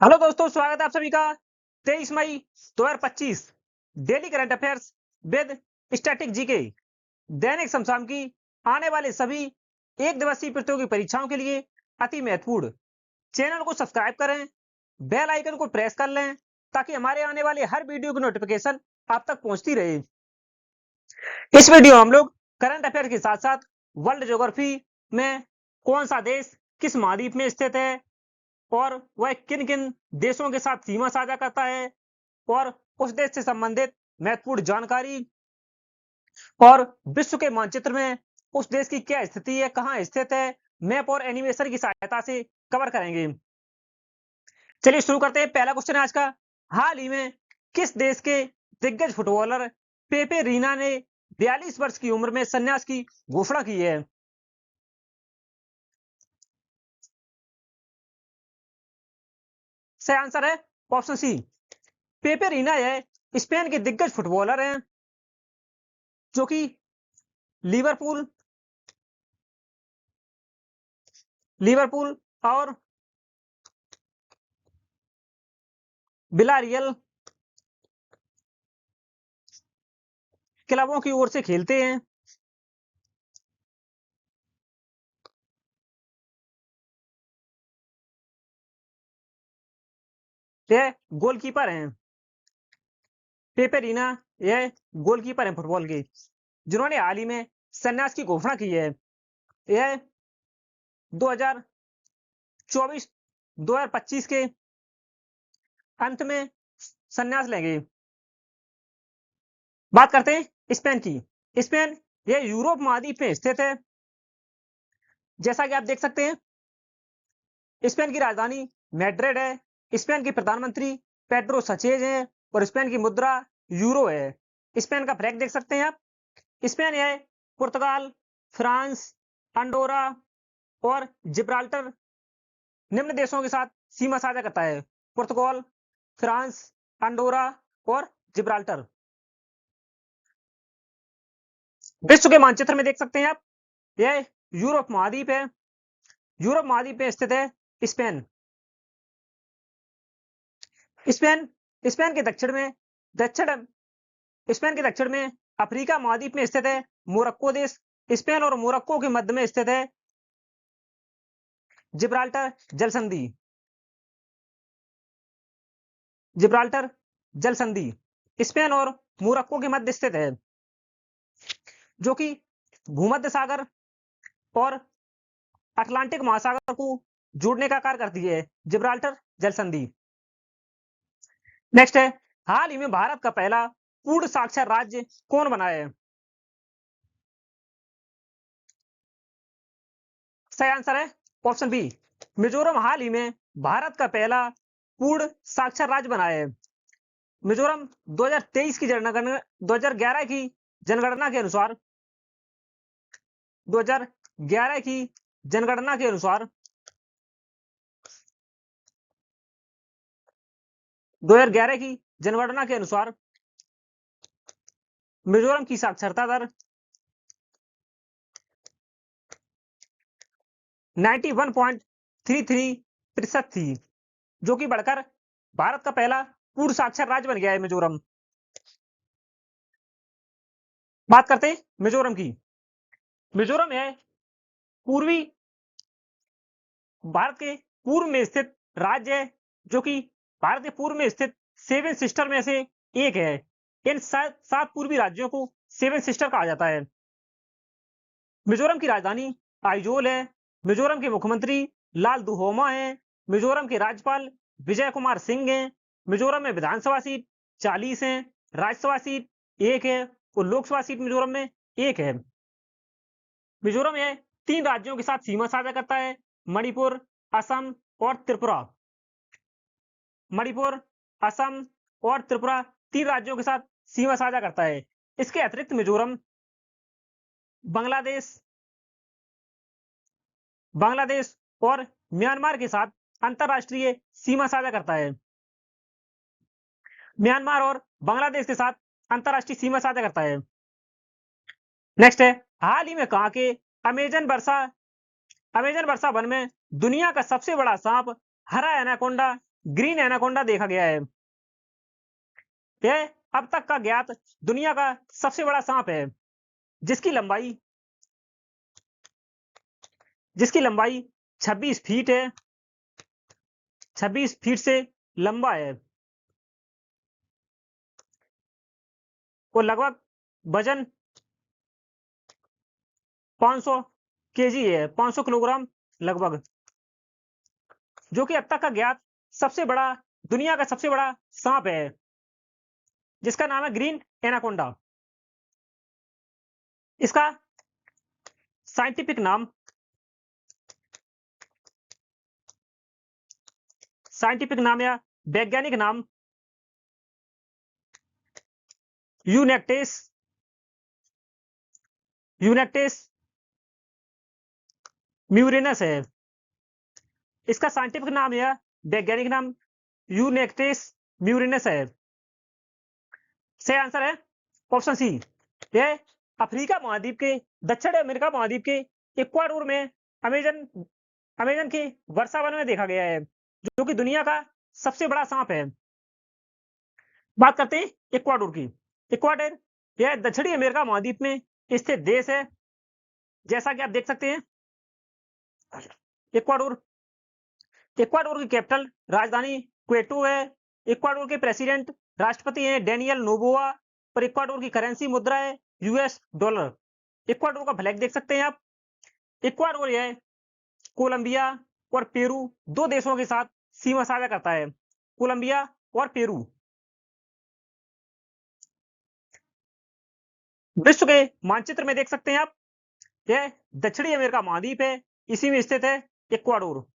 Hello दोस्तों, स्वागत है आप सभी का 23 मई 2025 daily current affairs with static GK दैनिक समसाम की आने वाले सभी एक दिवसीय प्रतियोगी परीक्षाओं के लिए अति महत्वपूर्ण। चैनल को सब्सक्राइब करें, बेल आइकन को प्रेस कर लें ताकि हमारे आने वाले हर वीडियो की नोटिफिकेशन आप तक पहुंचती रहे। इस वीडियो में हम लोग करंट अफेयर के साथ साथ वर्ल्ड ज्योग्राफी में कौन सा देश किस महाद्वीप में स्थित है और वह किन किन देशों के साथ सीमा साझा करता है और उस देश से संबंधित महत्वपूर्ण जानकारी और विश्व के मानचित्र में उस देश की क्या स्थिति है, कहां स्थित है, मैप और एनिमेशन की सहायता से कवर करेंगे। चलिए शुरू करते हैं। पहला क्वेश्चन है आज का। हाल ही में किस देश के दिग्गज फुटबॉलर पेपे रीना ने 42 वर्ष की उम्र में संन्यास की घोषणा की है? सही आंसर है ऑप्शन सी, पेपे रीना है स्पेन के दिग्गज फुटबॉलर हैं जो कि लिवरपूल लिवरपूल और विलारियल क्लबों की ओर से खेलते हैं। यह गोलकीपर हैं। पेपेरिना यह गोलकीपर हैं फुटबॉल के, जिन्होंने हाल ही में संन्यास की घोषणा की है। यह 2024 2025 के अंत में संन्यास लेंगे। बात करते हैं स्पेन की। स्पेन यह यूरोप महाद्वीप में स्थित है। जैसा कि आप देख सकते हैं, स्पेन की राजधानी मैड्रिड है। स्पेन के प्रधानमंत्री पेड्रो सचेज हैं और स्पेन की मुद्रा यूरो है। स्पेन का फ्लैग देख सकते हैं आप। स्पेन है पुर्तगाल, फ्रांस, अंडोरा और जिब्राल्टर निम्न देशों के साथ सीमा साझा करता है। पुर्तगाल, फ्रांस, अंडोरा और जिब्राल्टर। विश्व के मानचित्र में देख सकते हैं आप, यह यूरोप महाद्वीप है। यूरोप महाद्वीप में स्थित है स्पेन। स्पेन स्पेन के दक्षिण स्पेन के दक्षिण में अफ्रीका महाद्वीप में स्थित है मोरक्को देश। स्पेन और मोरक्को के मध्य में स्थित है जिब्राल्टर जल संधि। जिब्राल्टर जल संधि स्पेन और मोरक्को के मध्य स्थित है, जो कि भूमध्य सागर और अटलांटिक महासागर को जोड़ने का कार्य करती है। जिब्राल्टर जल संधि। नेक्स्ट है, हाल ही में भारत का पहला पूर्ण साक्षर राज्य कौन बना है? सही आंसर है ऑप्शन बी, मिजोरम हाल ही में भारत का पहला पूर्ण साक्षर राज्य बना है। मिजोरम 2023 की जनगणना 2011 की जनगणना के अनुसार 2011 की जनगणना के अनुसार 2011 की जनगणना के अनुसार मिजोरम की साक्षरता दर 91.33% थी, जो कि बढ़कर भारत का पहला पूर्ण साक्षर राज्य बन गया है मिजोरम। बात करते हैं मिजोरम की। मिजोरम है पूर्वी भारत के पूर्व में स्थित राज्य है, जो कि भारत के पूर्व में स्थित सेवन सिस्टर में से एक है। इन सात पूर्वी राज्यों को सेवन सिस्टर कहा जाता है। मिजोरम की राजधानी आइजोल है। मिजोरम के मुख्यमंत्री लाल दुहोमा है। मिजोरम के राज्यपाल विजय कुमार सिंह हैं। मिजोरम में विधानसभा सीट 40 है, राज्यसभा सीट 1 है और लोकसभा सीट मिजोरम में 1 है। मिजोरम यह 3 राज्यों के साथ सीमा साझा करता है, मणिपुर, असम और त्रिपुरा। मणिपुर, असम और त्रिपुरा 3 राज्यों के साथ सीमा साझा करता है। इसके अतिरिक्त मिजोरम बांग्लादेश बांग्लादेश और म्यांमार के साथ अंतरराष्ट्रीय सीमा साझा करता है। म्यांमार और बांग्लादेश के साथ अंतरराष्ट्रीय सीमा साझा करता है। नेक्स्ट है, हाल ही में कहा कि अमेजन वर्षा वन में दुनिया का सबसे बड़ा सांप हरा एनाकोंडा ग्रीन एनाकोंडा देखा गया है। यह अब तक का ज्ञात दुनिया का सबसे बड़ा सांप है, जिसकी लंबाई 26 फीट है। 26 फीट से लंबा है और लगभग वजन 500 केजी है, 500 किलोग्राम लगभग, जो कि अब तक का ज्ञात दुनिया का सबसे बड़ा सांप है, जिसका नाम है ग्रीन एनाकोंडा। इसका साइंटिफिक नाम या वैज्ञानिक नाम यूनेक्टेस म्यूरेनस है। इसका साइंटिफिक नाम या वैज्ञानिक नाम यूनेक्टेस म्यूरेनस है। सही आंसर है ऑप्शन सी। यह अफ्रीका महाद्वीप के, दक्षिण अमेरिका महाद्वीप के इक्वाडोर में अमेजन के वर्षावन में देखा गया है, जो कि दुनिया का सबसे बड़ा सांप है। बात करते हैं इक्वाडोर की। इक्वाडोर यह दक्षिणी अमेरिका महाद्वीप में स्थित देश है। जैसा कि आप देख सकते हैं, इक्वाडोर की कैपिटल राजधानी क्वेटो है। इक्वाडोर के प्रेसिडेंट राष्ट्रपति हैं डेनियल नोबोआ, और इक्वाडोर की करेंसी मुद्रा है यूएस डॉलर। इक्वाडोर का फ्लैग देख सकते हैं आप। इक्वाडोर यह कोलंबिया और पेरू दो देशों के साथ सीमा साझा करता है, कोलंबिया और पेरू। विश्व के मानचित्र में देख सकते हैं आप, यह दक्षिणी अमेरिका महाद्वीप है, इसी में स्थित है इक्वाडोर।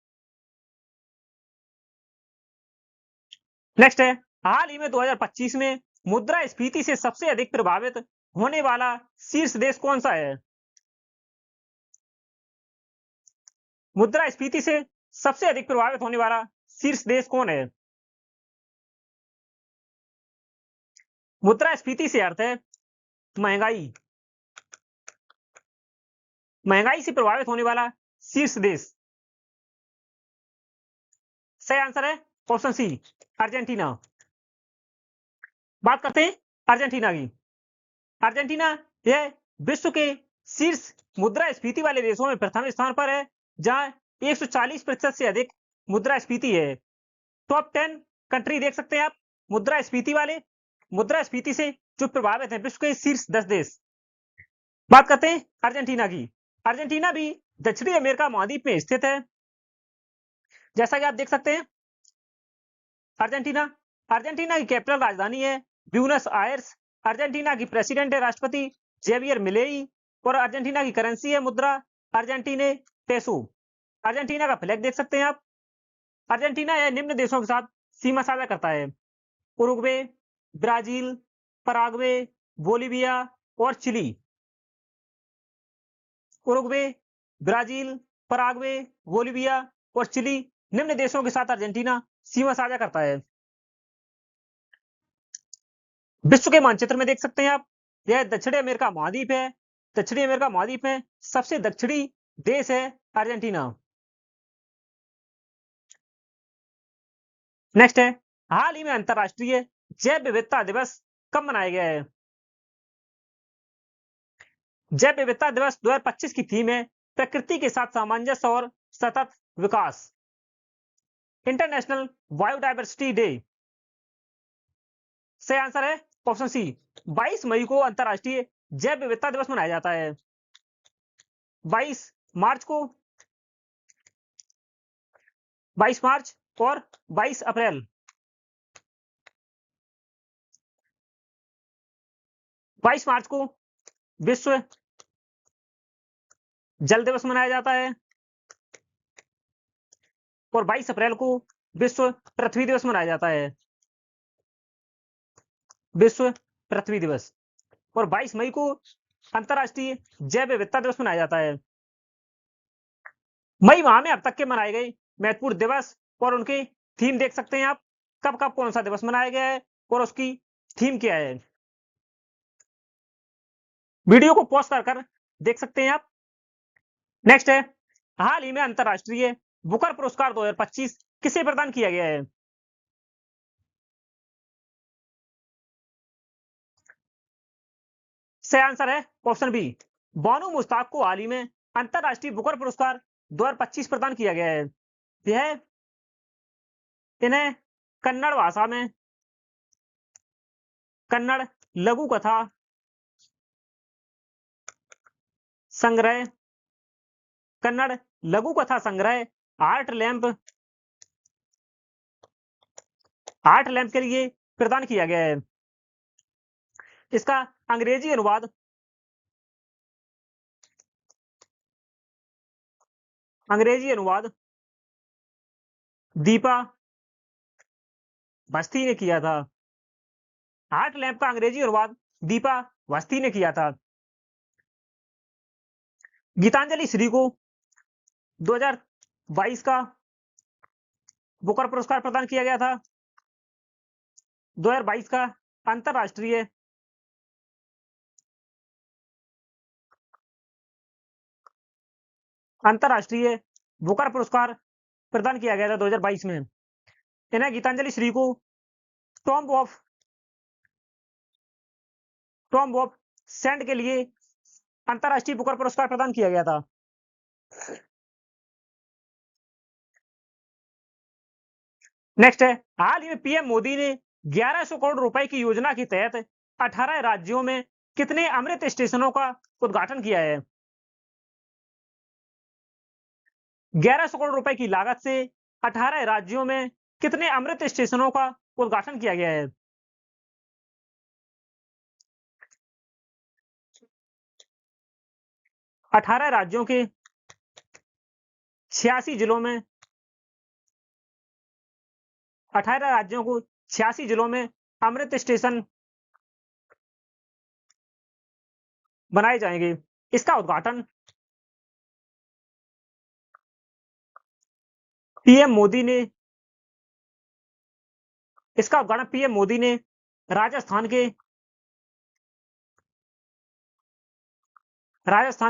नेक्स्ट है, हाल ही में 2025 में मुद्रास्फीति से सबसे अधिक प्रभावित होने वाला शीर्ष देश कौन सा है? मुद्रास्फीति से सबसे अधिक प्रभावित होने वाला शीर्ष देश कौन है? मुद्रास्फीति से अर्थ है महंगाई से प्रभावित होने वाला शीर्ष देश। सही आंसर है ऑप्शन सी, अर्जेंटीना। बात करते हैं अर्जेंटीना की। अर्जेंटीना यह विश्व के शीर्ष मुद्रास्फीति वाले देशों में प्रथम स्थान पर है, जहां 140% से अधिक मुद्रास्फीति है। टॉप 10 कंट्री देख सकते हैं आप मुद्रास्फीति से जो प्रभावित है, विश्व के शीर्ष 10 देश। बात करते हैं अर्जेंटीना की। अर्जेंटीना भी दक्षिणी अमेरिका महाद्वीप में स्थित है। जैसा कि आप देख सकते हैं, अर्जेंटीना की कैपिटल राजधानी है ब्यूनस आयर्स। अर्जेंटीना की प्रेसिडेंट है राष्ट्रपति जेवियर मिलेई, और अर्जेंटीना की करेंसी है मुद्रा अर्जेंटीने पेसो। अर्जेंटीना का फ्लैग देख सकते हैं आप। अर्जेंटीना यह निम्न देशों के साथ सीमा साझा करता है: उरुग्वे, ब्राजील, पराग्वे, बोलीविया और Chile. Uruguay, Brazil, Paraguay, Bolivia और चिली निम्न देशों के साथ अर्जेंटीना सीमा साझा करता है। विश्व के मानचित्र में देख सकते हैं आप, यह दक्षिणी अमेरिका महाद्वीप है। दक्षिणी अमेरिका महाद्वीप में सबसे दक्षिणी देश है अर्जेंटीना। नेक्स्ट है, हाल ही में अंतरराष्ट्रीय जैव विविधता दिवस कब मनाया गया है? जैव विविधता दिवस 2025 की थीम है प्रकृति के साथ सामंजस्य और सतत विकास। International biodiversity day. सही आंसर है ऑप्शन सी, 22 मई को अंतरराष्ट्रीय जैव विविधता दिवस मनाया जाता है। 22 मार्च और 22 अप्रैल। 22 मार्च को विश्व जल दिवस मनाया जाता है, और 22 अप्रैल को विश्व पृथ्वी दिवस मनाया जाता है। विश्व पृथ्वी दिवस। और 22 मई को अंतरराष्ट्रीय जैव विविधता दिवस मनाया जाता है। मई माह में अब तक के मनाए गए महत्वपूर्ण दिवस और उनके थीम देख सकते हैं आप, कब कब कौन सा दिवस मनाया गया है और उसकी थीम क्या है। वीडियो को पॉज कर देख सकते हैं आप। नेक्स्ट है, हाल ही में अंतरराष्ट्रीय बुकर पुरस्कार 2025 किसे प्रदान किया गया है? सही आंसर है ऑप्शन बी। बानू मुश्ताक को हाल ही में अंतरराष्ट्रीय बुकर पुरस्कार 2025 प्रदान किया गया है। यह इन्हें कन्नड़ भाषा में कन्नड़ लघु कथा संग्रह कन्नड़ लघु कथा संग्रह आर्ट लैंप के लिए प्रदान किया गया है। इसका अंग्रेजी अनुवाद दीपा बस्ती ने किया था। आर्ट लैंप का अंग्रेजी अनुवाद दीपा बस्ती ने किया था। गीतांजलि श्री को 2022 का बुकर पुरस्कार प्रदान किया गया था। 2022 का अंतरराष्ट्रीय बुकर पुरस्कार प्रदान किया गया था 2022 में। इन्हें गीतांजलि श्री को टॉम्ब ऑफ सेंड के लिए अंतरराष्ट्रीय बुकर पुरस्कार प्रदान किया गया था। नेक्स्ट है, हाल ही में पीएम मोदी ने 1100 करोड़ रुपए की योजना के तहत 18 राज्यों में कितने अमृत स्टेशनों का उद्घाटन किया है? 1100 करोड़ रुपए की लागत से 18 राज्यों में कितने अमृत स्टेशनों का उद्घाटन किया गया है? अठारह राज्यों के 86 जिलों में 18 राज्यों को 86 जिलों में अमृत स्टेशन बनाए जाएंगे। इसका उद्घाटन पीएम मोदी ने राजस्थान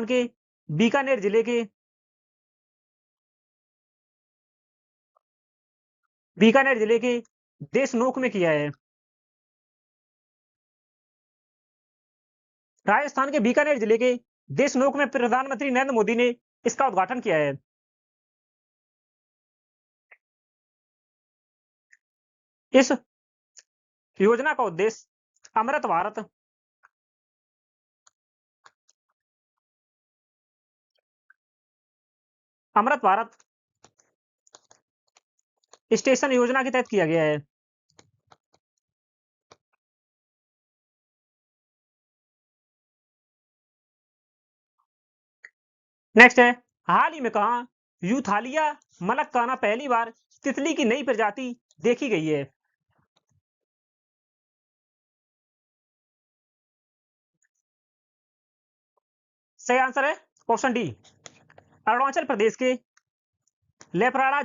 के बीकानेर जिले के देशनोक में किया है। राजस्थान के बीकानेर जिले के देशनोक में प्रधानमंत्री नरेंद्र मोदी ने इसका उद्घाटन किया है। इस योजना का उद्देश्य अमृत भारत स्टेशन योजना के तहत किया गया है। नेक्स्ट है, हाल ही में कहा यूथालिया मलक्काना पहली बार तितली की नई प्रजाति देखी गई है? सही आंसर है ऑप्शन डी। अरुणाचल प्रदेश के लेपराडा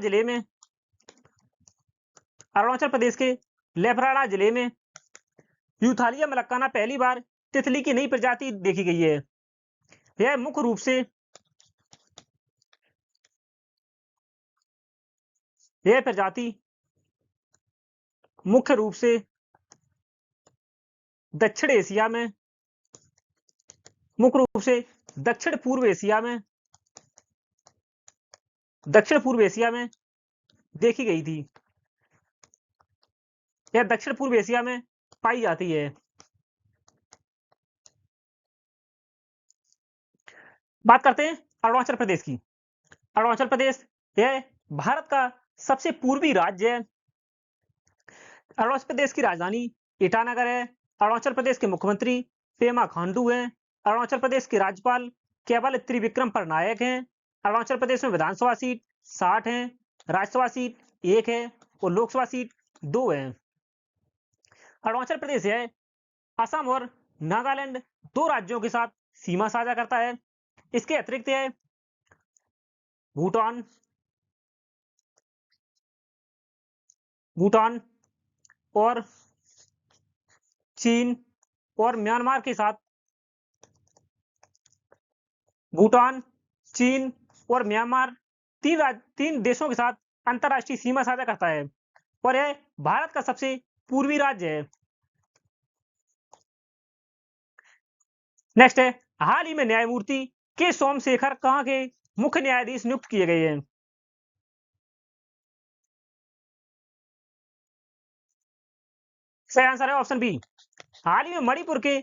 जिले में यूथालिया मलक्काना पहली बार तितली की नई प्रजाति देखी गई है। यह मुख्य रूप से दक्षिण पूर्व एशिया में देखी गई थी। यह दक्षिण पूर्व एशिया में पाई जाती है। बात करते हैं अरुणाचल प्रदेश की। अरुणाचल प्रदेश यह भारत का सबसे पूर्वी राज्य है। अरुणाचल प्रदेश की राजधानी ईटानगर है। अरुणाचल प्रदेश के मुख्यमंत्री पेमा खांडू हैं। अरुणाचल प्रदेश के राज्यपाल केवल त्रिविक्रम परनायक हैं। अरुणाचल प्रदेश में विधानसभा सीट 60 है, राज्यसभा सीट 1 है और लोकसभा सीट 2 है। अरुणाचल प्रदेश है असम और नागालैंड 2 राज्यों के साथ सीमा साझा करता है। इसके अतिरिक्त है भूटान और चीन और म्यांमार के साथ तीन देशों के साथ अंतरराष्ट्रीय सीमा साझा करता है और यह भारत का सबसे पूर्वी राज्य है। नेक्स्ट है, हाल ही में न्यायमूर्ति के सोमशेखर कहाँ के मुख्य न्यायाधीश नियुक्त किए गए हैं? सही आंसर है ऑप्शन बी। हाल ही में मणिपुर के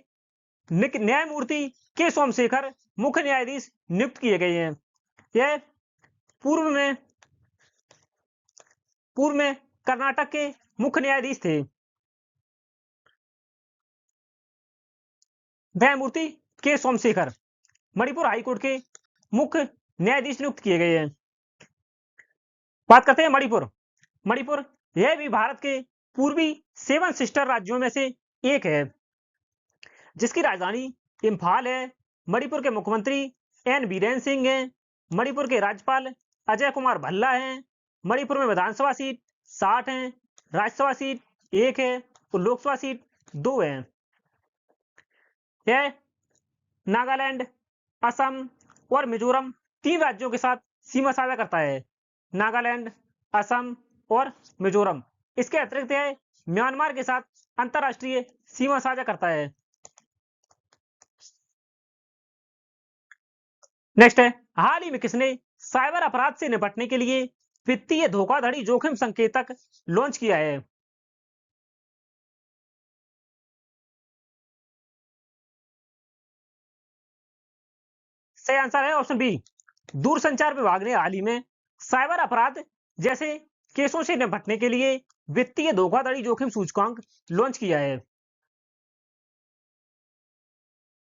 न्यायमूर्ति के सोमशेखर मुख्य न्यायाधीश नियुक्त किए गए हैं। यह पूर्व में कर्नाटक के मुख्य न्यायाधीश थे। न्यायमूर्ति के सोमशेखर मणिपुर हाईकोर्ट के मुख्य न्यायाधीश नियुक्त किए गए हैं। बात करते हैं मणिपुर। मणिपुर यह भी भारत के पूर्वी 7 सिस्टर राज्यों में से एक है, जिसकी राजधानी इम्फाल है। मणिपुर के मुख्यमंत्री एन बीरेन सिंह हैं। मणिपुर के राज्यपाल अजय कुमार भल्ला हैं। मणिपुर में विधानसभा सीट 60 हैं, राज्यसभा सीट 1 है और लोकसभा सीट 2 है। यह नागालैंड, असम और मिजोरम 3 राज्यों के साथ सीमा साझा करता है। नागालैंड, असम और मिजोरम। इसके अतिरिक्त यह म्यांमार के साथ अंतरराष्ट्रीय सीमा साझा करता है। नेक्स्ट है, हाल ही में किसने साइबर अपराध से निपटने के लिए वित्तीय धोखाधड़ी जोखिम संकेतक लॉन्च किया है? सही आंसर है ऑप्शन बी। दूरसंचार विभाग ने हाल ही में साइबर अपराध जैसे केसों से निपटने के लिए वित्तीय धोखाधड़ी जोखिम सूचकांक लॉन्च किया है।